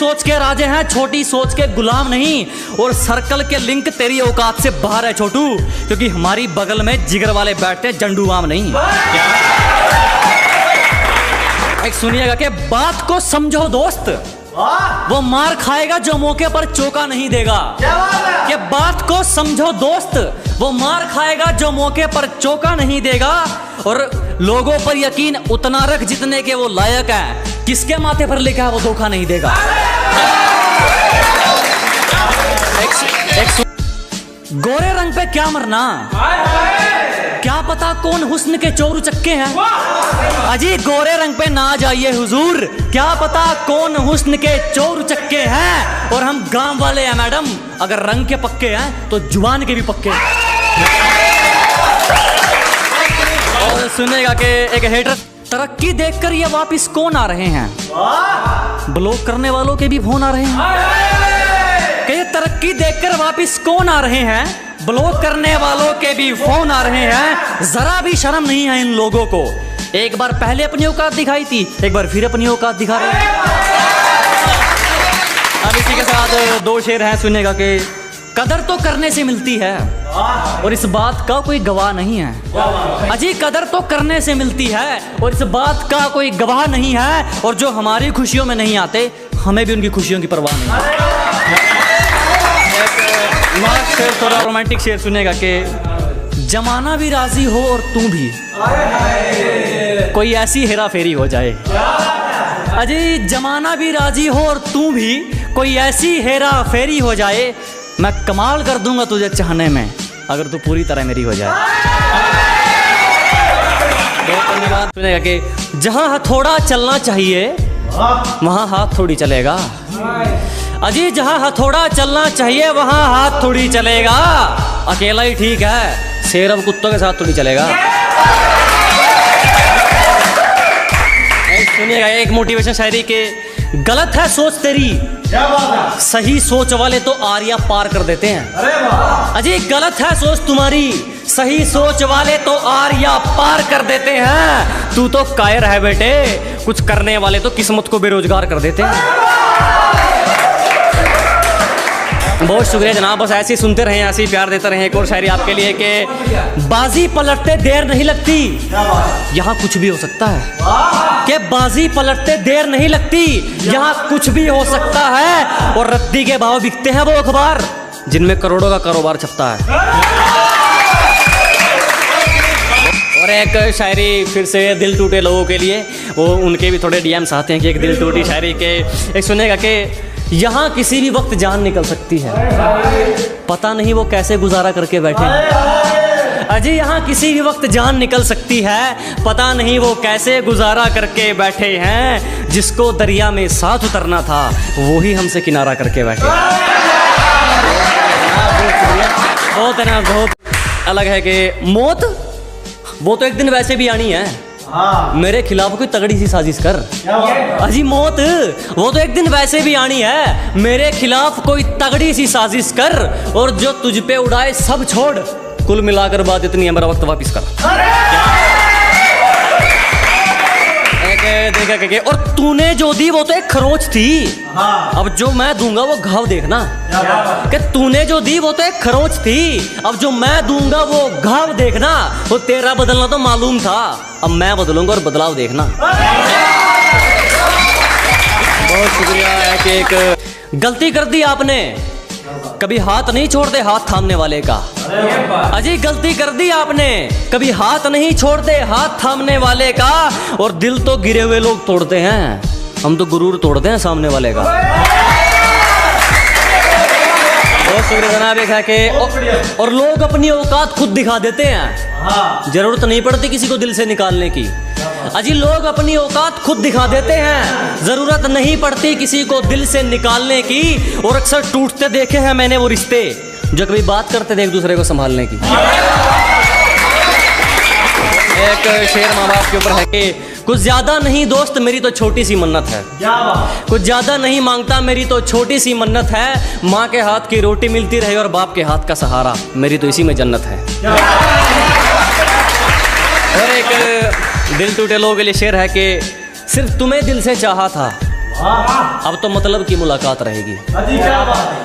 सोच के राजे हैं, छोटी सोच के गुलाम नहीं। और सर्कल के लिंक तेरी औकात से बाहर है छोटू, क्योंकि हमारी बगल में जिगर वाले बैठते झंडू आम नहीं। एक सुनिएगा कि बात को समझो दोस्त, वो मार खाएगा जो मौके पर चौका नहीं देगा। कि बात को समझो दोस्त, वो मार खाएगा जो मौके पर चौका नहीं देगा। और लोगों पर यकीन उतना रख जितने के वो लायक है, किसके माथे पर लिखा है वो धोखा नहीं देगा। गोरे रंग पे क्या मरना, क्या पता कौन हुस्न के चोर चक्के हैं। अजी गोरे रंग पे ना जाइए हुजूर, क्या पता कौन हुस्न के चोर चक्के हैं। और हम गांव वाले हैं मैडम, अगर रंग के पक्के हैं तो जुबान के भी पक्के हैं। और सुनेगा कि एक हेटर, तरक्की देखकर ये वापिस कौन आ रहे हैं, ब्लॉक करने वालों के भी फोन आ रहे हैं। कि ये तरक्की देखकर वापिस कौन आ रहे हैं, ब्लॉक करने वालों के भी फोन आ रहे हैं। जरा भी शर्म नहीं है इन लोगों को। एक बार पहले अपनी औकात दिखाई थी, एक बार फिर अपनी औकात दिखा रहे हैं। अब इसी के साथ दो शेर हैं, सुनेगा कि कदर तो करने से मिलती है और इस बात का कोई गवाह नहीं है। अजी कदर तो करने से मिलती है और इस बात का कोई गवाह नहीं है। और जो हमारी खुशियों में नहीं आते, हमें भी उनकी खुशियों की परवाह नहीं है। शेर थोड़ा रोमांटिक शेर सुनेगा कि जमाना भी राजी हो और तू भी, कोई ऐसी हेरा फेरी हो जाए। अजी जमाना भी राजी हो और तू भी, कोई ऐसी हेरा फेरी हो जाए। मैं कमाल कर दूंगा तुझे चाहने में, अगर तू पूरी तरह मेरी हो जाए। सुनेगा कि जहां हथौड़ा चलना चाहिए वहां हाथ थोड़ी चलेगा। अजी जहां हथौड़ा चलना चाहिए वहां हाथ थोड़ी चलेगा। अकेला ही ठीक है, शेर अब कुत्तों के साथ थोड़ी चलेगा। सुनिएगा एक मोटिवेशन शायरी के, गलत है सोच तेरी, सही सोच वाले तो आरिया पार कर देते हैं। अजी गलत है सोच तुम्हारी, सही सोच वाले तो आरिया पार कर देते हैं। तू तो कायर है बेटे, कुछ करने वाले तो किस्मत को बेरोजगार कर देते हैं। बहुत शुक्रिया जनाब, बस ऐसे ही सुनते रहें, ऐसे ही प्यार देते रहें। एक और शायरी आपके लिए कि बाजी पलटते देर नहीं लगती, यहाँ कुछ भी हो सकता है। कि बाजी पलटते देर नहीं लगती, यहाँ कुछ भी हो सकता है। और रद्दी के भाव बिकते हैं वो अखबार जिनमें करोड़ों का कारोबार छपता है। और एक शायरी फिर से दिल टूटे लोगों के लिए, वो उनके भी थोड़े डीएम्स आते हैं कि एक दिल टूटी शायरी के। एक सुनेगा कि यहाँ किसी भी वक्त जान निकल सकती है, पता नहीं वो कैसे गुजारा करके बैठे हैं। अजी यहाँ किसी भी वक्त जान निकल सकती है, पता नहीं वो कैसे गुजारा करके बैठे हैं। जिसको दरिया में साथ उतरना था वो ही हमसे किनारा करके बैठे। बहुत है ना, बहुत अलग है कि मौत वो तो एक दिन वैसे भी आनी है। मेरे खिलाफ कोई तगड़ी सी साजिश कर। अजी मौत वो तो एक दिन वैसे भी आनी है, मेरे खिलाफ कोई तगड़ी सी साजिश कर। और जो तुझ पे उड़ाए सब छोड़, कुल मिलाकर बात इतनी है, मेरा वक्त वापिस कर। देखा और तूने जो दी वो तो एक खरोच थी, अब जो मैं दूंगा वो घाव देखना। कि तूने जो दी वो तो एक खरोच थी, अब जो मैं दूंगा वो घाव देखना। वो तेरा बदलना तो मालूम था, अब मैं बदलूंगा और बदलाव देखना। बहुत शुक्रिया है कि एक गलती कर दी आपने, कभी हाथ नहीं छोड़ते हाथ थामने वाले का। अजी गलती कर दी आपने, कभी हाथ नहीं छोड़ते हाथ थामने वाले का। और दिल तो गिरे हुए लोग तोड़ते हैं, हम तो गुरूर तोड़ते हैं सामने वाले का। बहुत शुक्रिया जनाब। एक है कि और लोग अपनी औकात खुद दिखा देते हैं, जरूरत नहीं पड़ती किसी को दिल से निकालने की। अजी लोग अपनी औकात खुद दिखा देते हैं, जरूरत नहीं पड़ती किसी को दिल से निकालने की। और अक्सर टूटते देखे हैं मैंने वो रिश्ते जो कभी बात करते थे एक दूसरे को संभालने की। एक शेर माँ बाप के ऊपर है कि कुछ ज्यादा नहीं दोस्त मेरी तो छोटी सी मन्नत है, कुछ ज्यादा नहीं मांगता मेरी तो छोटी सी मन्नत है। माँ के हाथ की रोटी मिलती रहे और बाप के हाथ का सहारा, मेरी तो इसी में जन्नत है। और एक दिल टूटे लोगों के लिए शेर है कि सिर्फ तुम्हें दिल से चाहा था, अब तो मतलब की मुलाकात रहेगी।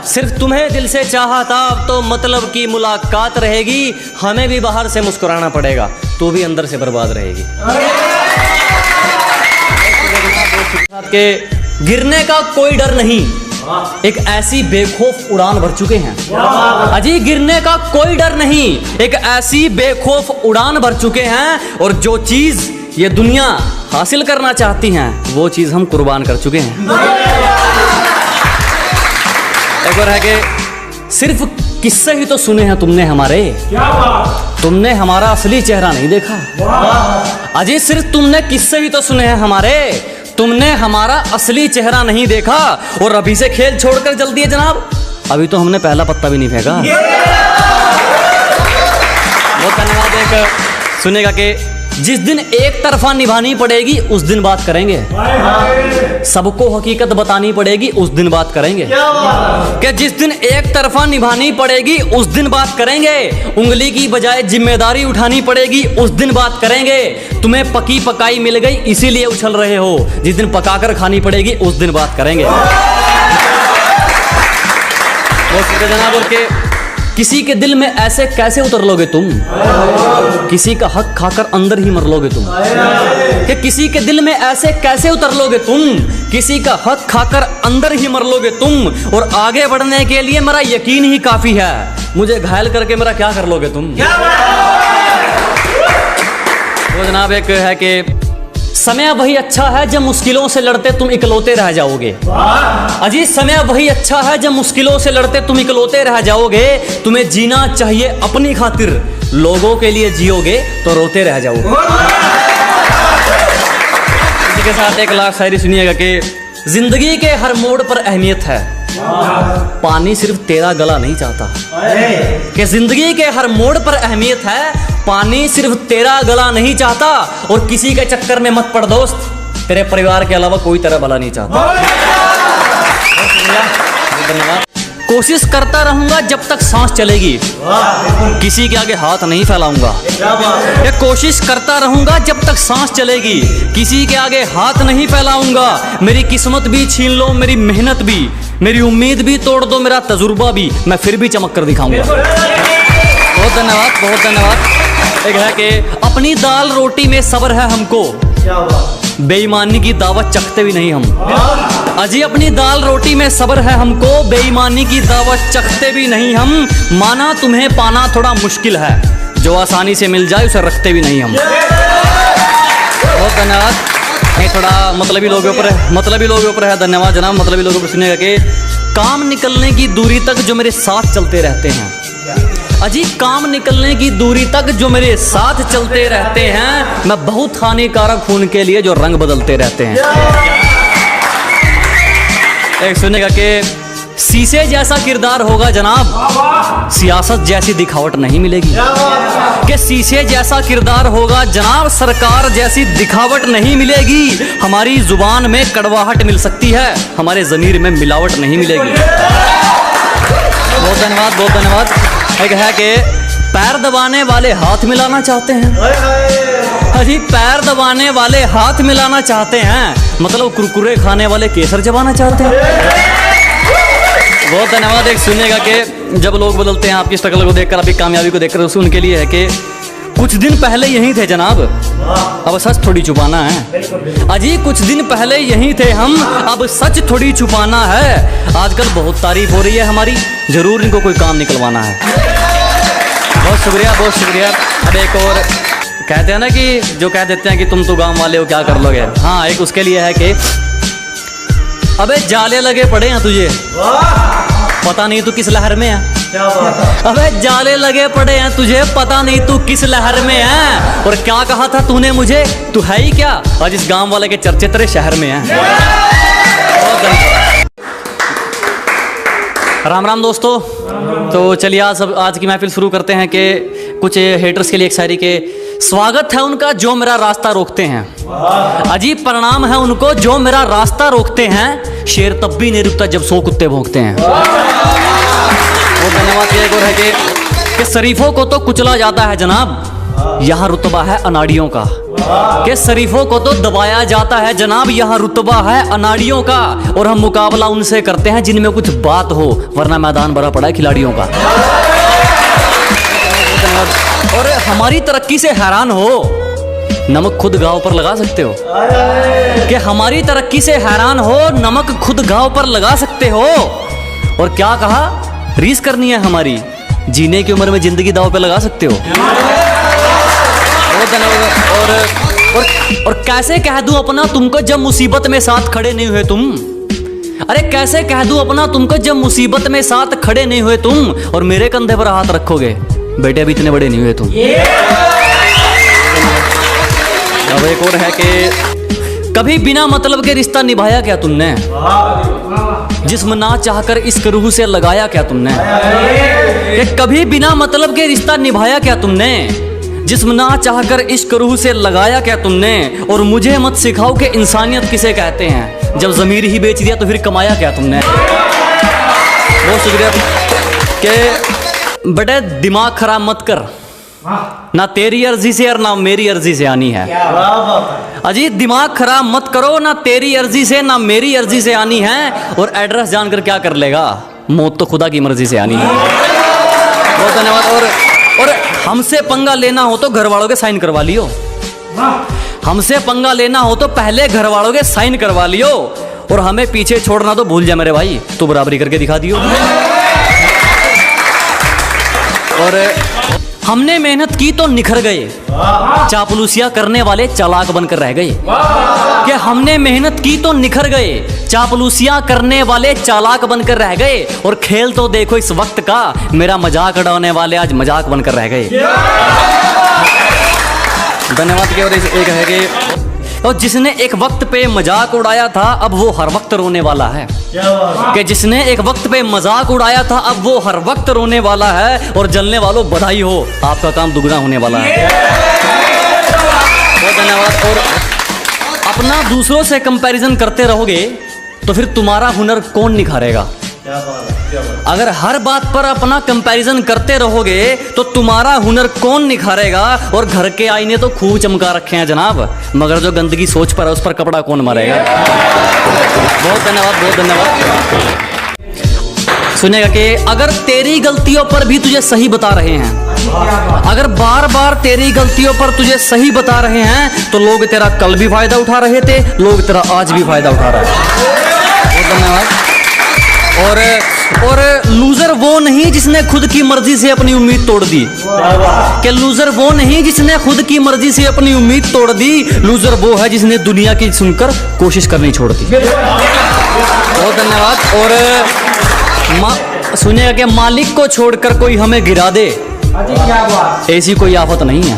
सिर्फ तुम्हें दिल से चाहा था, अब तो मतलब की मुलाकात रहेगी। हमें भी बाहर से मुस्कुराना पड़ेगा, तो भी अंदर से बर्बाद रहेगी। के गिरने का कोई डर नहीं, एक ऐसी बेखौफ उड़ान भर चुके हैं। अजी गिरने का कोई डर नहीं, एक ऐसी बेखौफ उड़ान भर चुके हैं। और जो चीज ये दुनिया हासिल करना चाहती हैं, वो चीज हम कुर्बान कर चुके हैं। एक और है कि सिर्फ किस्से ही तो सुने हैं तुमने हमारे, तुमने हमारा असली चेहरा नहीं देखा। अजी सिर्फ तुमने किस्से ही तो सुने हैं हमारे, तुमने हमारा असली चेहरा नहीं देखा। और अभी से खेल छोड़कर जल्दी है जनाब, अभी तो हमने पहला पत्ता भी नहीं फेंका। बहुत धन्यवाद। एक सुनेगा कि जिस दिन एक तरफा निभानी पड़ेगी उस दिन बात करेंगे, सबको हकीकत बतानी पड़ेगी उस दिन बात करेंगे। कि जिस दिन एक तरफा निभानी पड़ेगी उस दिन बात करेंगे, उंगली की बजाय जिम्मेदारी उठानी पड़ेगी उस दिन बात करेंगे। तुम्हें पकी पकाई मिल गई इसीलिए उछल रहे हो, जिस दिन पकाकर खानी पड़ेगी उस दिन बात करेंगे। जनाब और के किसी के दिल में ऐसे कैसे उतर लोगे तुम, किसी का हक खाकर अंदर ही मर लोगे तुम। कि किसी के दिल में ऐसे कैसे उतर लोगे तुम, किसी का हक खाकर अंदर ही मर लोगे तुम। और आगे बढ़ने के लिए मेरा यकीन ही काफी है, मुझे घायल करके मेरा क्या कर लोगे तुम। वो जनाब एक है कि समय वही अच्छा है जब मुश्किलों से लड़ते तुम इकलौते रह जाओगे। अजी समय वही अच्छा है जब मुश्किलों से लड़ते तुम इकलौते रह जाओगे। तुम्हें जीना चाहिए अपनी खातिर, लोगों के लिए जियोगे तो रोते रह जाओगे। इसी के साथ एक लाख शायरी सुनिएगा कि जिंदगी के हर मोड़ पर अहमियत है, पानी सिर्फ तेरा गला नहीं चाहता। कि जिंदगी के हर मोड़ पर अहमियत है, पानी सिर्फ तेरा गला नहीं चाहता। और किसी के चक्कर में मत पड़ दोस्त, तेरे परिवार के अलावा कोई तेरा भला नहीं चाहता। धन्यवाद। कोशिश करता रहूंगा जब तक सांस चलेगी, किसी के आगे हाथ नहीं फैलाऊंगा। ये कोशिश करता रहूंगा जब तक सांस चलेगी, किसी के आगे हाथ नहीं फैलाऊंगा। मेरी किस्मत भी छीन लो, मेरी मेहनत भी, मेरी उम्मीद भी तोड़ दो, मेरा तजुर्बा भी, मैं फिर भी चमक कर दिखाऊंगा। बहुत धन्यवाद, बहुत धन्यवाद। एक है कि अपनी दाल रोटी में सब्र है हमको, बेईमानी की दावत चखते भी नहीं हम। अजी अपनी दाल रोटी में सब्र है हमको, बेईमानी की दावत चखते भी नहीं हम। माना तुम्हें पाना थोड़ा मुश्किल है, जो आसानी से मिल जाए उसे रखते भी नहीं हम। बहुत धन्यवाद। ये थोड़ा मतलबी लोगों पर है, मतलबी लोगों पर है। धन्यवाद जनाब। मतलबी लोगों पर सुनिएगा कि काम निकलने की दूरी तक जो मेरे साथ चलते रहते हैं। अजी काम निकलने की दूरी तक जो मेरे साथ चलते रहते हैं, मैं बहुत हानिकारक हूं उनके लिए जो रंग बदलते रहते हैं। एक सुनेगा कि शीशे जैसा किरदार होगा जनाब, सियासत जैसी दिखावट नहीं मिलेगी। कि शीशे जैसा किरदार होगा जनाब, सरकार जैसी दिखावट नहीं मिलेगी। हमारी जुबान में कड़वाहट मिल सकती है, हमारे ज़मीर में मिलावट नहीं मिलेगी। बहुत धन्यवाद, बहुत धन्यवाद। एक है कि पैर दबाने वाले हाथ मिलाना चाहते हैं। अजी पैर दबाने वाले हाथ मिलाना चाहते हैं, मतलब कुरकुरे खाने वाले केसर चबाना चाहते हैं। बहुत धन्यवाद। एक सुनिएगा कि जब लोग बदलते हैं आपकी स्ट्रगल को देखकर, आपकी कामयाबी को देखकर, उसे उनके लिए है कि कुछ दिन पहले यहीं थे जनाब, अब सच थोड़ी छुपाना है। अजी कुछ दिन पहले यहीं थे हम, अब सच थोड़ी छुपाना है। आजकल बहुत तारीफ हो रही है हमारी, जरूर इनको कोई काम निकलवाना है। बहुत शुक्रिया, बहुत शुक्रिया। अब एक और कहते हैं ना कि जो कह देते हैं कि तुम तो गांव वाले हो क्या कर लोगे। हाँ, एक उसके लिए है कि अबे जाले लगे पड़े हैं तुझे, पता नहीं तू किस लहर में है। अबे जाले लगे पड़े हैं तुझे, पता नहीं तू किस लहर में है। और क्या कहा था तूने मुझे, तू है ही क्या, आज इस गांव वाले के चर्चे तेरे शहर में हैं। राम राम दोस्तों। तो चलिए आज की महफिल शुरू करते हैं कि कुछ हेटर्स के लिए एक शायरी के स्वागत है उनका जो मेरा रास्ता रोकते हैं। अजीब परिणाम है उनको जो मेरा रास्ता रोकते हैं। शेर तब भी नहीं रुकता जब 100 कुत्ते भौंकते हैं। बहुत धन्यवाद। एक और है कि शरीफों को तो कुचला जाता है जनाब, यहाँ रुतबा है अनाड़ियों का। कि शरीफों को तो दबाया जाता है जनाब, यहाँ रुतबा है अनाड़ियों का, और हम मुकाबला उनसे करते हैं जिनमें कुछ बात हो, वरना मैदान भरा पड़ा है खिलाड़ियों का। और हमारी तरक्की से हैरान हो, नमक खुद घाव पर लगा सकते हो, कि हमारी तरक्की से हैरान हो, नमक खुद घाव पर लगा सकते हो। और क्या कहा, रीस करनी है हमारी, जीने की उम्र में जिंदगी दाव पे लगा सकते हो। और कैसे कह दूं अपना तुमको जब मुसीबत में साथ खड़े नहीं हुए तुम, अरे कैसे कह दूं अपना तुमको जब मुसीबत में साथ खड़े नहीं हुए तुम, और मेरे कंधे पर हाथ रखोगे, बेटे अभी इतने बड़े नहीं हुए तुम। अब एक और है कि कभी बिना मतलब के रिश्ता निभाया क्या तुमने, जिस्म ना चाहकर इश्क रूह से लगाया क्या तुमने, कि कभी बिना मतलब के रिश्ता निभाया क्या तुमने, जिस्म ना चाहकर इश्क रूह से लगाया क्या तुमने। और मुझे मत सिखाओ कि इंसानियत किसे कहते हैं, जब ज़मीर ही बेच दिया तो फिर कमाया क्या तुमने। बहुत शुक्रिया कि बेटे दिमाग खराब मत कर, ना तेरी अर्जी से और ना मेरी अर्जी से आनी है। अजी दिमाग खराब मत करो, ना तेरी अर्जी से ना मेरी अर्जी से आनी है। और एड्रेस जानकर क्या कर लेगा, मौत तो खुदा की मर्जी से आनी है। बहुत धन्यवाद। और हमसे पंगा लेना हो तो घर वालों के साइन करवा लियो, हमसे पंगा लेना हो तो पहले घर वालों के साइन करवा लियो, और हमें पीछे छोड़ना तो भूल जा मेरे भाई, तू बराबरी करके दिखा दियो। और हमने मेहनत की तो निखर गए, चापलूसिया करने वाले चालाक बनकर रह गए। कि हमने मेहनत की तो निखर गए, चापलूसिया करने वाले चालाक बनकर रह गए। और खेल तो देखो इस वक्त का, मेरा मजाक उड़ाने वाले आज मजाक बनकर रह गए। धन्यवाद। के और एक है कि और जिसने एक वक्त पे मजाक उड़ाया था अब वो हर वक्त रोने वाला है, कि जिसने एक वक्त पे मजाक उड़ाया था अब वो हर वक्त रोने वाला है। और जलने वालों बधाई हो, आपका काम दुगना होने वाला है। बहुत धन्यवाद। और अपना दूसरों से कंपैरिजन करते रहोगे तो फिर तुम्हारा हुनर कौन निखारेगा। अगर हर बात पर अपना कंपैरिजन करते रहोगे तो तुम्हारा हुनर कौन निखारेगा। और घर के आईने तो खूब चमका रखे हैं जनाब, मगर जो गंदगी सोच पर है उस पर कपड़ा कौन मारेगा। बहुत धन्यवाद, बहुत धन्यवाद। सुनेगा कि अगर तेरी गलतियों पर भी तुझे सही बता रहे हैं, अगर बार बार तेरी गलतियों पर तुझे सही बता रहे हैं तो लोग तेरा कल भी फायदा उठा रहे थे, लोग तेरा आज भी फायदा उठा रहे हैं। बहुत धन्यवाद। और लूजर वो नहीं जिसने खुद की मर्जी से अपनी उम्मीद तोड़ दी, कि लूजर वो नहीं जिसने खुद की मर्जी से अपनी उम्मीद तोड़ दी, लूजर वो है जिसने दुनिया की सुनकर कोशिश करनी छोड़ दी। बहुत धन्यवाद। और सुनिएगा कि मालिक को छोड़कर कोई हमें गिरा दे, ऐसी कोई आफत नहीं है।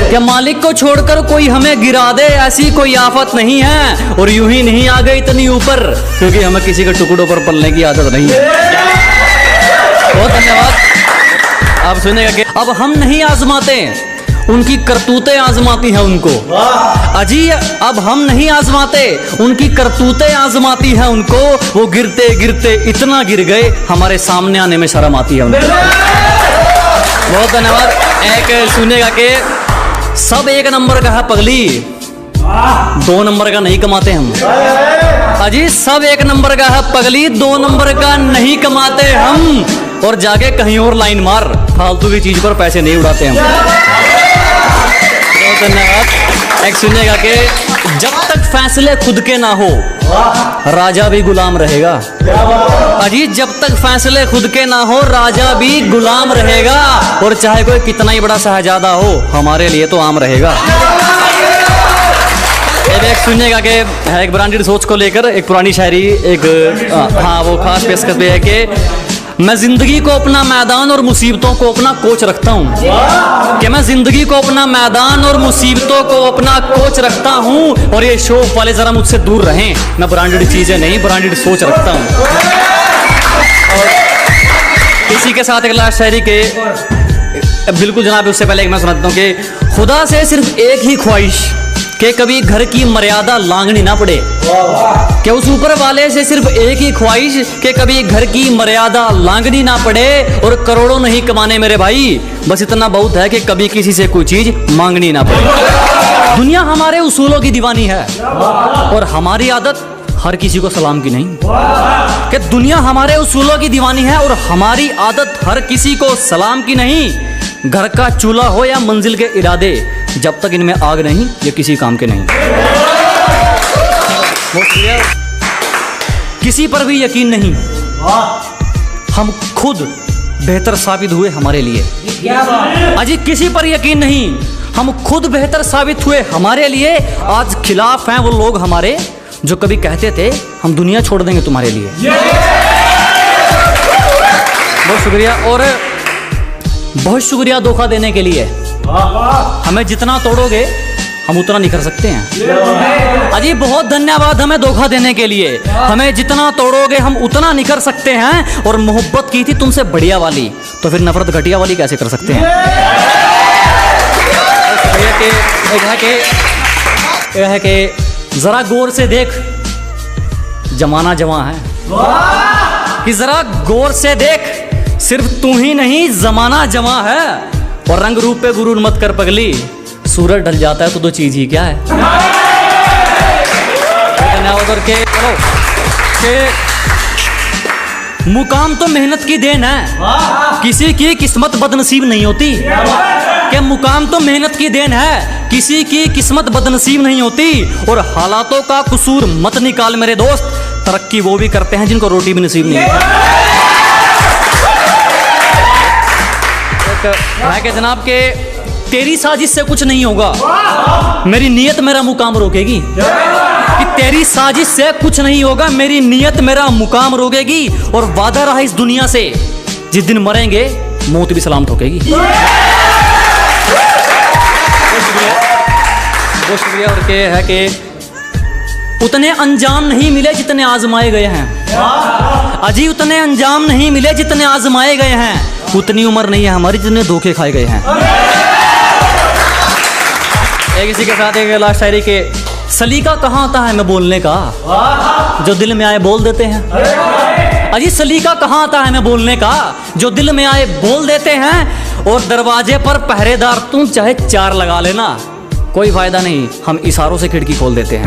क्या मालिक को छोड़कर कोई हमें गिरा दे, ऐसी कोई आफत नहीं है। और यूं ही नहीं आ गई इतनी ऊपर, क्योंकि हमें किसी के टुकड़ों पर पलने की आदत नहीं है। बहुत धन्यवाद। आप सुनेगा कि अब हम नहीं आजमाते, उनकी करतूतें आजमाती हैं उनको। अजी अब हम नहीं आजमाते, उनकी करतूतें आजमाती हैं उनको। वो गिरते गिरते इतना गिर गए, हमारे सामने आने में शर्म आती है उनको। बहुत धन्यवाद। एक सुनेगा कि सब एक नंबर का है पगली, 2 नंबर का नहीं कमाते हम। अजी सब एक नंबर का है पगली, 2 नंबर का नहीं कमाते हम। और जाके कहीं और लाइन मार, फालतू की चीज पर पैसे नहीं उड़ाते हम। बहुत धन्यवाद। एक सुनेगा कि जब तक फैसले खुद के ना हो राजा भी गुलाम रहेगा। अजी जब तक फैसले खुद के ना हो राजा भी गुलाम रहेगा। और चाहे कोई कितना ही बड़ा शहजादा हो, हमारे लिए तो आम रहेगा। एक सुनिएगा कि एक ब्रांडेड सोच को लेकर एक पुरानी शायरी, एक हाँ वो खास पेशकश है कि मैं जिंदगी को अपना मैदान और मुसीबतों को अपना कोच रखता हूँ। कि मैं जिंदगी को अपना मैदान और मुसीबतों को अपना कोच रखता हूँ। और ये शौक वाले जरा मुझसे दूर रहें, मैं ब्रांडेड चीजें नहीं ब्रांडेड सोच रखता हूँ। और इसी के साथ एक लास्ट शायरी के बिल्कुल जनाब, उससे पहले एक मैं सुनाता हूँ कि खुदा से सिर्फ एक ही ख्वाहिश कि कभी घर की मर्यादा लांघनी ना पड़े। कि उस ऊपर वाले से सिर्फ एक ही ख्वाहिश कि कभी घर की मर्यादा लांघनी ना पड़े। और करोड़ों नहीं कमाने मेरे भाई, बस इतना बहुत है कि कभी किसी से कोई चीज मांगनी ना पड़े। दुनिया हमारे उसूलों की दीवानी है और हमारी आदत हर किसी को सलाम की नहीं। कि दुनिया हमारे उसूलों की दीवानी है और हमारी आदत हर किसी को सलाम की नहीं। घर का चूल्हा हो या मंजिल के इरादे, जब तक इनमें आग नहीं ये किसी काम के नहीं। किसी पर भी यकीन नहीं, हम खुद बेहतर साबित हुए हमारे लिए। अजी किसी पर यकीन नहीं, हम खुद बेहतर साबित हुए हमारे लिए। आज खिलाफ हैं वो लोग हमारे जो कभी कहते थे हम दुनिया छोड़ देंगे तुम्हारे लिए। बहुत शुक्रिया, और बहुत शुक्रिया धोखा देने के लिए। हमें जितना तोड़ोगे हम उतना निखर सकते हैं। अजी बहुत धन्यवाद हमें धोखा देने के लिए। हमें जितना तोड़ोगे हम उतना निखर सकते हैं। और मोहब्बत की थी तुमसे बढ़िया वाली, तो फिर नफरत घटिया वाली कैसे कर सकते हैं। यह है कि जरा गौर से देख, जमाना जवां है। कि जरा गौर से देख, सिर्फ तू ही नहीं जमाना जवां है। और रंग रूप पे गुरूर मत कर पगली, सूरज ढल जाता है तो दो चीज ही क्या है। मुकाम तो मेहनत की देन है, किसी की किस्मत बदनसीब नहीं होती। कि मुकाम तो मेहनत की देन है, किसी की किस्मत बदनसीब नहीं होती। और हालातों का कसूर मत निकाल मेरे दोस्त, तरक्की वो भी करते हैं जिनको रोटी भी नसीब नहीं होती। है कि जनाब के तेरी साजिश से कुछ नहीं होगा, मेरी नीयत मेरा मुकाम रोकेगी। कि तेरी साजिश से कुछ नहीं होगा, मेरी नीयत मेरा मुकाम रोकेगी। और वादा रहा इस दुनिया से, जिस दिन मरेंगे मौत भी सलाम ठोकेगी। बहुत शुक्रिया। और के है कि उतने अंजाम नहीं मिले जितने आजमाए गए हैं। अजी उतने अंजाम नहीं मिले जितने आजमाए गए हैं। उतनी उम्र नहीं है हमारी जितने धोखे खाए गए हैं। एक इसी के साथ एक लास्ट शायरी के, सलीका कहाँ आता है मैं बोलने का, जो दिल में आए बोल देते हैं। अजी सलीका कहाँ आता है मैं बोलने का, जो दिल में आए बोल देते हैं। और दरवाजे पर पहरेदार तुम चाहे 4 लगा लेना, कोई फायदा नहीं, हम इशारों से खिड़की खोल देते हैं।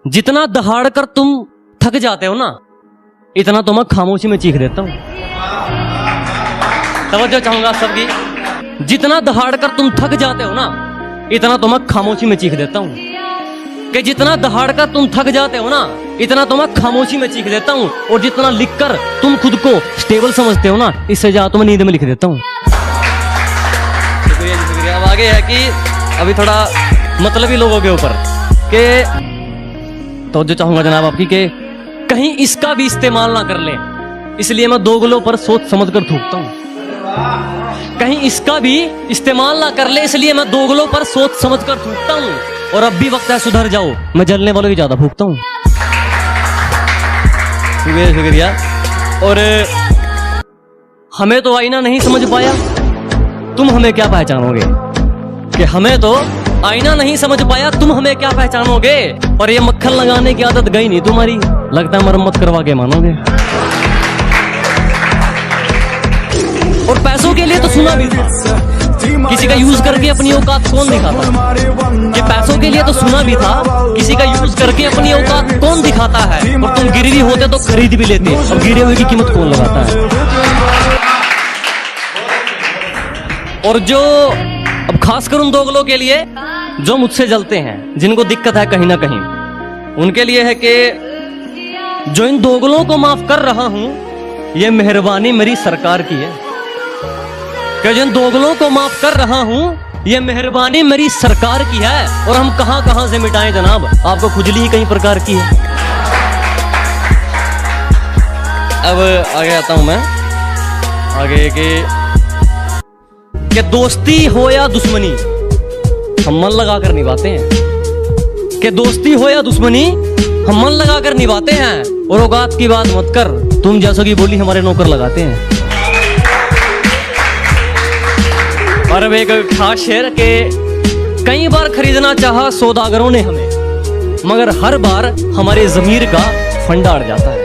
जितना दहाड़ कर तुम थक जाते हो ना, इतना तो मैं खामोशी में चीख देता हूं। तवज्जो चाहूंगा सबकी। जितना दहाड़ कर तुम थक जाते हो ना, इतना तो मैं खामोशी में चीख देता हूं। कि जितना दहाड़ कर तुम थक जाते हो ना, इतना तो मैं खामोशी में चीख देता हूं। और जितना लिखकर तुम खुद को स्टेबल समझते हो ना, इससे ज्यादा तो मैं नींद में लिख देता हूं। शुक्रिया। अब आगे है कि अभी थोड़ा मतलबी लोगों के ऊपर के तवज्जो चाहूंगा जनाब आपकी, के कहीं इसका भी इस्तेमाल ना कर ले, इसलिए मैं दोगलों पर सोच समझ कर थूकता हूं। कहीं इसका भी इस्तेमाल ना कर ले, इसलिए मैं दोगलों पर सोच समझ कर थूकता हूं। और अब भी वक्त है सुधर जाओ, मैं जलने वालों की ज्यादा भूखता हूं। शुक्रिया। और हमें तो आईना नहीं समझ पाया, तुम हमें क्या पहचानोगे। कि हमें तो आईना नहीं समझ पाया, तुम हमें क्या पहचानोगे। और ये मक्खन लगाने की आदत गई नहीं तुम्हारी, लगता है मरम्मत करवा के मानोगे। और पैसों के लिए तो सुना भी था, किसी का यूज करके अपनी औकात कौन दिखाता। कि पैसों के लिए तो सुना भी था, किसी का यूज करके अपनी औकात कौन दिखाता है। और तुम गिरवी होते तो खरीद भी लेते, अब गिरे हुए की कीमत कौन लगाता है। और जो अब खासकर उन दोगलों के लिए जो मुझसे जलते हैं, जिनको दिक्कत है कहीं ना कहीं, उनके लिए है कि जो इन दोगलों को माफ कर रहा हूं, ये मेहरबानी मेरी सरकार की है। कि जिन दोगलों को माफ कर रहा हूं, ये मेहरबानी मेरी सरकार की है। और हम कहां कहां से मिटाएं जनाब, आपको खुजली ही कई प्रकार की है। अब आगे आता हूं मैं आगे कि दोस्ती हो या दुश्मनी हम मन लगाकर निभाते हैं। कि दोस्ती हो या दुश्मनी हम मन लगाकर निभाते हैं। और औकात की बात मत कर, तुम जैसों की बोली हमारे नौकर लगाते हैं। और अब एक खास शेर के, कई बार खरीदना चाहा सौदागरों ने हमें, मगर हर बार हमारे जमीर का फंडा अड़ जाता है।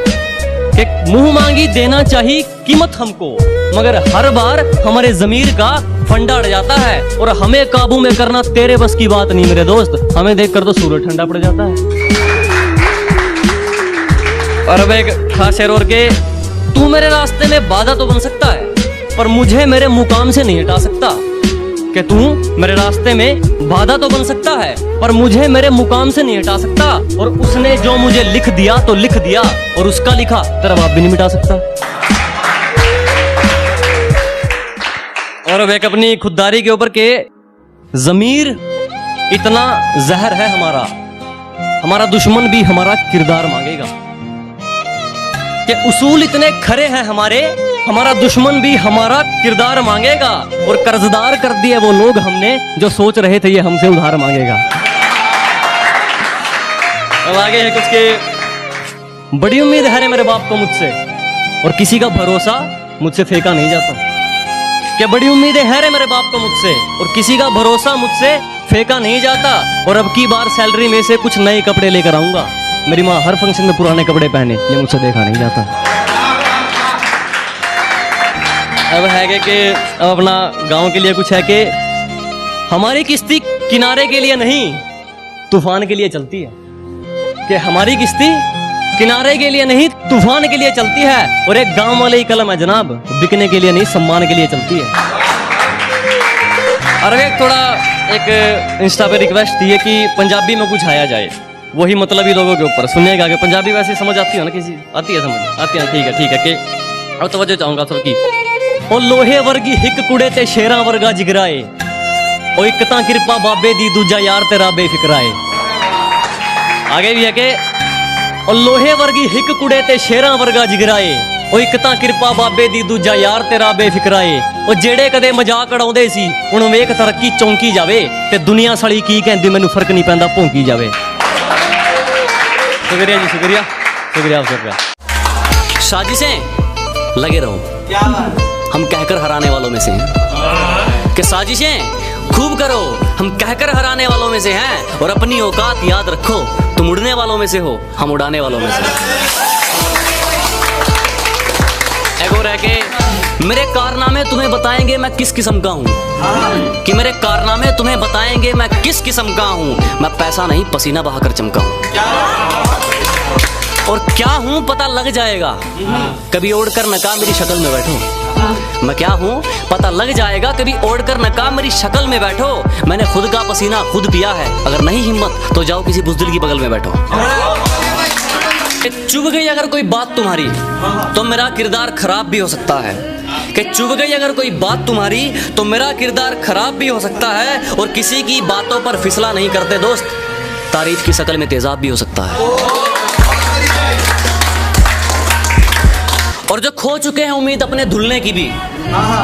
कि मुंह मांगी देना चाहिए कीमत हमको, मगर हर बार हमारे जमीर का फंडा अड़ जाता है और हमें काबू में करना तेरे बस की बात नहीं मेरे दोस्त। हमें देखकर तो सूरज ठंडा पड़ जाता है। और अब एक खास शेर और के, तू मेरे रास्ते में बाधा तो बन सकता है पर मुझे मेरे मुकाम से नहीं हटा सकता। कि तू मेरे रास्ते में बाधा तो बन सकता है पर मुझे मेरे मुकाम से नहीं हटा सकता। और उसने जो मुझे लिख दिया तो लिख दिया और उसका लिखा तेरा बाप भी नहीं मिटा सकता। और अब एक अपनी खुददारी के ऊपर के, जमीर इतना जहर है हमारा, हमारा दुश्मन भी हमारा किरदार मांगेगा। कि उसूल इतने खरे हैं हमारे, हमारा दुश्मन भी हमारा किरदार मांगेगा। और कर्जदार कर दिए वो लोग हमने जो सोच रहे थे ये हमसे उधार मांगेगा। अब आगे है कुछ के, बड़ी उम्मीद है मेरे बाप को मुझसे और किसी का भरोसा मुझसे फेंका नहीं जाता। क्या बड़ी उम्मीदें हैं रे मेरे बाप को मुझसे और किसी का भरोसा मुझसे फेंका नहीं जाता। और अब की बार सैलरी में से कुछ नए कपड़े लेकर आऊंगा। मेरी माँ हर फंक्शन में पुराने कपड़े पहने, ये मुझसे देखा नहीं जाता। अब है कि अब अपना गांव के लिए कुछ है कि हमारी किश्ती किनारे के लिए नहीं तूफान के लिए चलती है। कि हमारी किश्ती किनारे के लिए नहीं तूफान के लिए चलती है। और एक गांव वाले ही कलम है जनाब, बिकने के लिए नहीं सम्मान के लिए चलती है। और एक थोड़ा एक इंस्टा पे रिक्वेस्ट थी कि पंजाबी में कुछ आया जाए, वही मतलबी लोगों के ऊपर सुनिएगा। कि पंजाबी वैसे समझ आती है ना, किसी आती है समझ आती है, ठीक है कि अब तवज्जो चाहूंगा सबकी। ओ लोहे वर्गी हिक कुड़े ते शेरा वर्गा जिगराए, ओ एक तां कृपा बाबे दी दूजा यार तेरा बेफिक्राए। आगे भी है कि ओ लोहे वर्गी हिक कुड़े ते शेरा वर्गा जिगराए, ओ एक तां कृपा बाबे दी दूजा यार तेरा बेफिक्राए। ओ जेड़े कदे मजाक उड़ाउंदे सी हुण वेख तरक्की चौंकी जावे, ते दुनिया सड़ी की कहंदी मैनू फर्क नहीं पैंदा भौंकी जावे। शुक्रिया जी, शुक्रिया शुक्रिया शुक्रिया। साजिशें लगे रहो, हम कहकर हराने वालों में से हैं। कि साजिशें खूब करो, हम कहकर हराने वालों में से हैं। और अपनी औकात याद रखो, तुम उड़ने वालों में से हो, हम उड़ाने वालों में से। एक और है कि मेरे कारनामे तुम्हें बताएंगे मैं किस किस्म का हूँ। कि मेरे कारनामे तुम्हें बताएंगे मैं किस किस्म का हूँ। मैं पैसा नहीं पसीना बहाकर चमका हूँ। और क्या हूं पता लग जाएगा, कभी ओढ़कर नकाब मेरी शक्ल में बैठो। मैं क्या हूं पता लग जाएगा, कभी ओढ़कर नकाब मेरी शक्ल में बैठो। मैंने खुद का पसीना खुद पिया है, अगर नहीं हिम्मत तो जाओ किसी बुज़दिल की बगल में बैठो। चुभ गई अगर कोई बात तुम्हारी तो मेरा किरदार खराब भी हो सकता है। कि चुभ गई अगर कोई बात तुम्हारी तो मेरा किरदार खराब भी हो सकता है। और किसी की बातों पर फिसला नहीं करते दोस्त, तारीफ की शक्ल में तेजाब भी हो सकता है। और जो खो चुके हैं उम्मीद अपने धुलने की भी,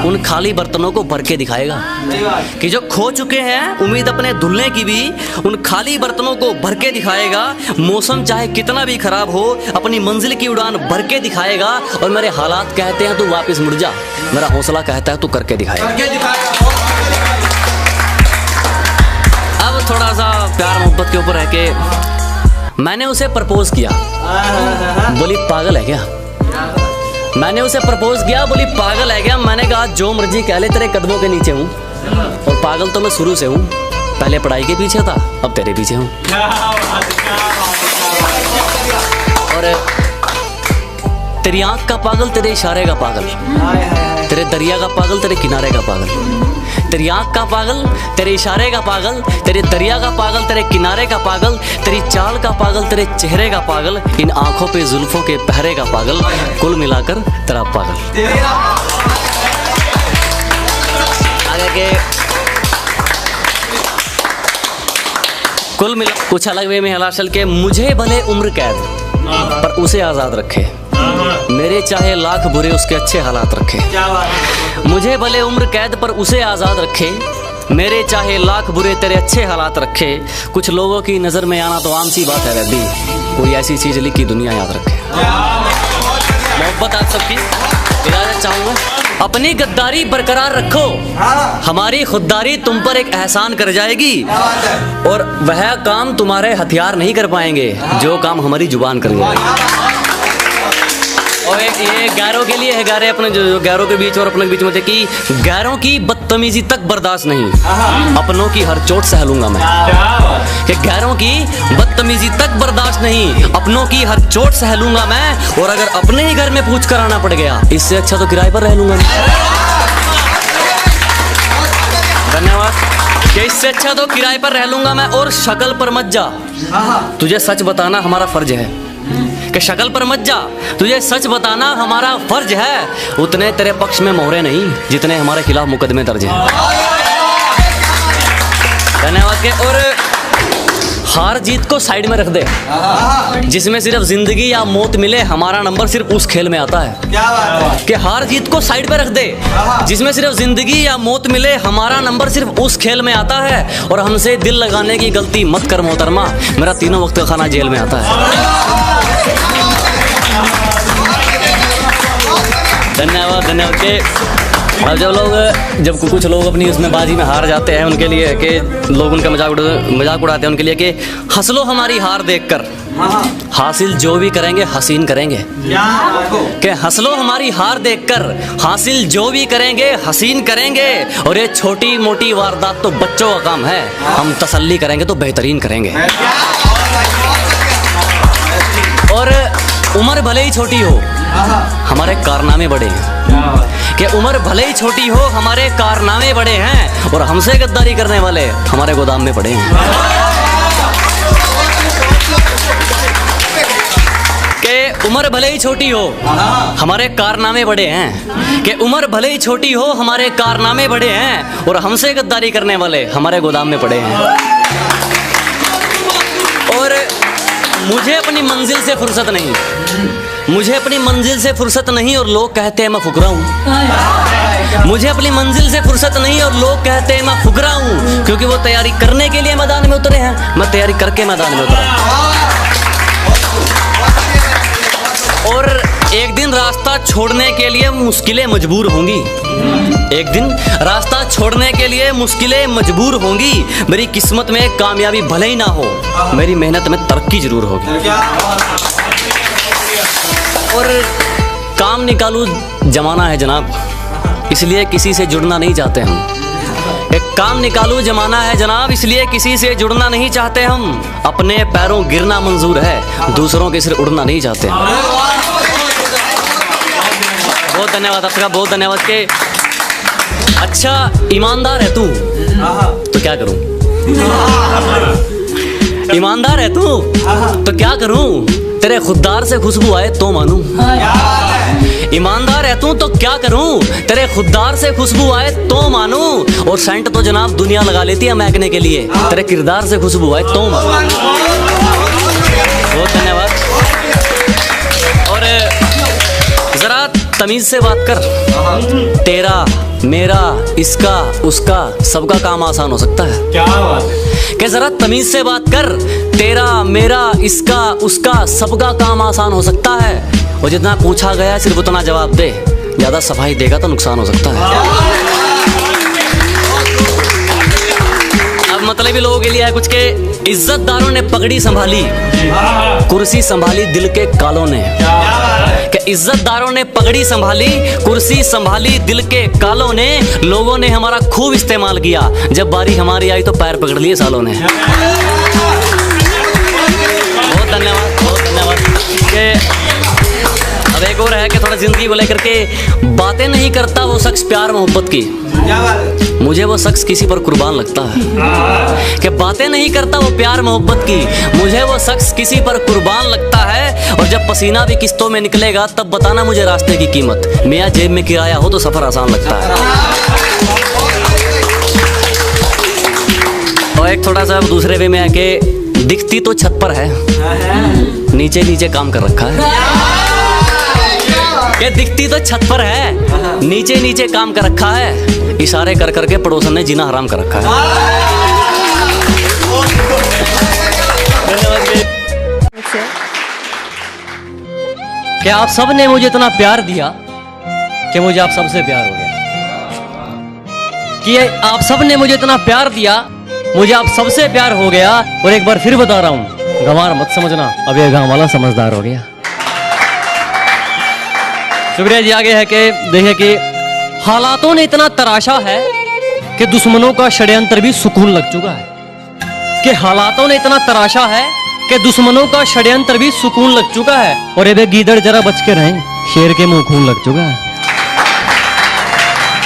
उन खाली बर्तनों को भर के दिखाएगा। कि जो खो चुके हैं उम्मीद अपने धुलने की भी, उन खाली बर्तनों को भर के दिखाएगा। मौसम चाहे कितना भी खराब हो, अपनी मंजिल की उड़ान भर के दिखाएगा। और मेरे हालात कहते हैं तू वापस मुड़ जा, मेरा हौसला कहता है तू करके दिखाएगा। अब थोड़ा सा प्यार मोहब्बत के ऊपर है कि मैंने उसे प्रपोज किया, बोली पागल है क्या। मैंने उसे प्रपोज किया, बोली पागल है क्या। मैंने कहा जो मर्जी कह ले, तेरे कदमों के नीचे हूँ। और पागल तो मैं शुरू से हूँ, पहले पढ़ाई के पीछे था, अब तेरे पीछे हूँ। और तेरी आंख का पागल, तेरे इशारे का पागल, तेरे दरिया का पागल, तेरे किनारे का पागल। तेरी आंख का पागल, तेरे इशारे का पागल, तेरे दरिया का पागल, तेरे किनारे का पागल, तेरी चाल का पागल, तेरे चेहरे का पागल, इन आंखों पे जुल्फों के पहरे का पागल, कुल मिलाकर तेरा पागल। आगे के कुल मिला कुछ अलग वे में हलाशल के, मुझे भले उम्र कैद पर उसे आजाद रखे, मेरे चाहे लाख बुरे उसके अच्छे हालात रखे। मुझे भले उम्र कैद पर उसे आज़ाद रखे, मेरे चाहे लाख बुरे तेरे अच्छे हालात रखे। कुछ लोगों की नज़र में आना तो आम सी बात है रब्बी, कोई ऐसी चीज़ लिखी दुनिया याद रखे। मोहब्बत आप सबकी इजाज़त चाहूँगा, अपनी गद्दारी बरकरार रखो, हमारी खुददारी तुम पर एक एहसान कर जाएगी। और वह काम तुम्हारे हथियार नहीं कर पाएंगे जो काम हमारी जुबान कर जाएगी। और ये गैरों के लिए है, गैरे अपने जो गैरों के बीच और अपने बीच में थे कि गैरों की बदतमीजी तक बर्दाश्त नहीं, अपनों की हर चोट सह लूंगा मैं। कि गैरों की बदतमीजी तक बर्दाश्त नहीं, अपनों की हर चोट सह लूंगा मैं। और अगर अपने ही घर में पूछ कर आना पड़ गया, इससे अच्छा तो किराए पर रह लूंगा मैं। धन्यवाद। कि इससे अच्छा तो किराए पर रह लूंगा मैं। और शक्ल पर मत जा, तुझे सच बताना हमारा फर्ज है। कि शक्ल पर मत जा, तुझे सच बताना हमारा फर्ज है। उतने तेरे पक्ष में मोहरे नहीं जितने हमारे खिलाफ मुकदमे दर्ज हैं। धन्यवाद। के और हार जीत को साइड में रख दे, जिसमें सिर्फ जिंदगी या मौत मिले हमारा नंबर सिर्फ उस खेल में आता है। क्या बात है? कि हार जीत को साइड पे रख दे, जिसमें सिर्फ जिंदगी या मौत मिले हमारा नंबर सिर्फ उस खेल में आता है। और हमसे दिल लगाने की गलती मत कर मोहतरमा, मेरा तीनों वक्त का खाना जेल में आता है। धन्यवाद। धन्यवाद। के अब जब कुछ लोग अपनी उसमें बाजी में हार जाते हैं, उनके लिए कि लोग उनका मजाक उड़ाते हैं, उनके लिए कि हंस लो हमारी हार देखकर, हासिल जो भी करेंगे हसीन करेंगे। कि हंस लो हमारी हार देखकर, हासिल जो भी करेंगे हसीन करेंगे। और ये छोटी मोटी वारदात तो बच्चों का काम है, हम तसल्ली करेंगे तो बेहतरीन करेंगे। और उम्र भले ही छोटी हो हमारे कारनामे बड़े हैं। कि उम्र भले ही छोटी हो हमारे कारनामे बड़े हैं। और हमसे गद्दारी करने वाले हमारे गोदाम में पड़े हैं। कि उम्र भले ही छोटी हो हमारे कारनामे बड़े हैं। कि उम्र भले ही छोटी हो हमारे कारनामे बड़े हैं। और हमसे गद्दारी करने वाले हमारे गोदाम में पड़े हैं। और मुझे अपनी मंजिल से फुर्सत नहीं, मुझे अपनी मंजिल से फुर्सत नहीं। और लोग कहते हैं मैं फुकरा हूँ। मुझे अपनी मंजिल से फुर्सत नहीं और लोग कहते हैं मैं फुकरा हूँ। क्योंकि वो तैयारी करने के लिए मैदान में उतरे हैं, मैं तैयारी करके मैदान में उतरा। और एक दिन रास्ता छोड़ने के लिए मुश्किलें मजबूर होंगी। एक दिन रास्ता छोड़ने के लिए मुश्किलें मजबूर होंगी। मेरी किस्मत में कामयाबी भले ही ना हो, मेरी मेहनत में तरक्की जरूर होगी। और काम निकालू जमाना है जनाब, इसलिए किसी से जुड़ना नहीं चाहते हम। एक काम निकालू जमाना है जनाब, इसलिए किसी से जुड़ना नहीं चाहते हम। अपने पैरों गिरना मंजूर है, दूसरों के सिर उड़ना नहीं चाहते। बहुत धन्यवाद आपका, बहुत धन्यवाद। के अच्छा ईमानदार है तू तो क्या करूं, ईमानदार है तू तो क्या करूं, तेरे खुददार से खुशबू आए तो मानूं। ईमानदार है तू तो क्या करूं, तेरे खुददार से खुशबू आए तो मानूं। और सेंट तो जनाब दुनिया लगा लेती है महकने के लिए, तेरे किरदार से खुशबू आए तो मानूं। बहुत धन्यवाद। और जरा तमीज से बात कर, तेरा मेरा इसका उसका सबका काम आसान हो सकता है। क्या बात है? जरा तमीज से बात कर, तेरा मेरा इसका उसका सबका काम आसान हो सकता है। और जितना पूछा गया है सिर्फ उतना जवाब दे, ज्यादा सफाई देगा तो नुकसान हो सकता है। अब मतलब ही लोगों के लिए है कुछ के इज्जतदारों ने पगड़ी संभाली, कुर्सी संभाली दिल के कालों ने। कि इज्जतदारों ने पगड़ी संभाली, कुर्सी संभाली दिल के कालों ने। लोगों ने हमारा खूब इस्तेमाल किया, जब बारी हमारी आई तो पैर पकड़ लिए सालों ने। बहुत धन्यवाद, बहुत धन्यवाद। अब एक और है कि थोड़ा जिंदगी को लेकर के बातें नहीं करता वो शख्स प्यार मोहब्बत की, मुझे वो शख्स किसी पर कुर्बान लगता है। कि बातें नहीं करता वो प्यार मोहब्बत की, मुझे वो शख्स किसी पर कुर्बान लगता है। और जब पसीना भी किस्तों में निकलेगा तब बताना मुझे रास्ते की कीमत, मियां जेब में किराया हो तो सफर आसान लगता है। और एक थोड़ा सा दूसरे वे में है कि दिखती तो छत पर है, नीचे नीचे काम कर रखा है। ये दिखती तो छत पर है, नीचे नीचे काम कर रखा है। इशारे कर करके पड़ोसन ने जीना हराम कर रखा है। क्या आप सब ने मुझे इतना प्यार दिया कि मुझे आप सबसे प्यार हो गया। कि आप सब ने मुझे इतना प्यार दिया, मुझे आप सबसे प्यार हो गया। और एक बार फिर बता रहा हूं, गंवार मत समझना, अब ये गांव वाला समझदार हो गया। शुक्रिया जी। आगे है कि देखिए कि हालातों ने इतना तराशा है कि दुश्मनों का षड्यंत्र भी सुकून लग चुका है। कि हालातों ने इतना तराशा है कि दुश्मनों का षड्यंत्र भी सुकून लग चुका है। और ये गीदड़ जरा बच के रहें, शेर के मुंह खून लग चुका है।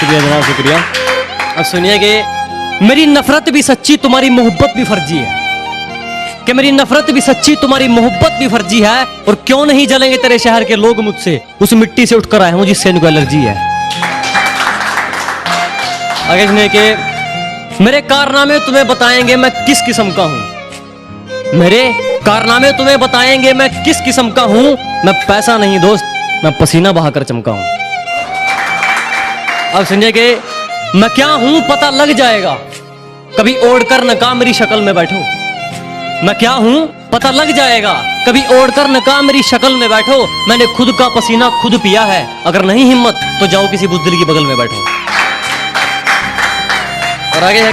शुक्रिया जनाब, शुक्रिया। अब सुनिए कि मेरी नफरत भी सच्ची, तुम्हारी मोहब्बत भी फर्जी है। कि मेरी नफरत भी सच्ची, तुम्हारी मोहब्बत भी फर्जी है। और क्यों नहीं जलेंगे तेरे शहर के लोग मुझसे, उस मिट्टी से उठकर आया हूं जिससे इनको एलर्जी है। आगे सुनिए कि मेरे कारनामे तुम्हें बताएंगे मैं किस किस्म का हूं। मेरे कारनामे तुम्हें बताएंगे मैं किस किस्म का हूं। मैं पैसा नहीं दोस्त, मैं पसीना बहाकर चमका हूं। अब सुनिए कि मैं क्या हूं पता लग जाएगा, कभी ओढ़कर नकाब मेरी शक्ल में बैठो। मैं क्या हूं पता लग जाएगा, कभी ओढ़कर नकाब मेरी शक्ल में बैठो। मैंने खुद का पसीना खुद पिया है, अगर नहीं हिम्मत तो जाओ किसी बुज़दिल की बगल में बैठो। और आगे है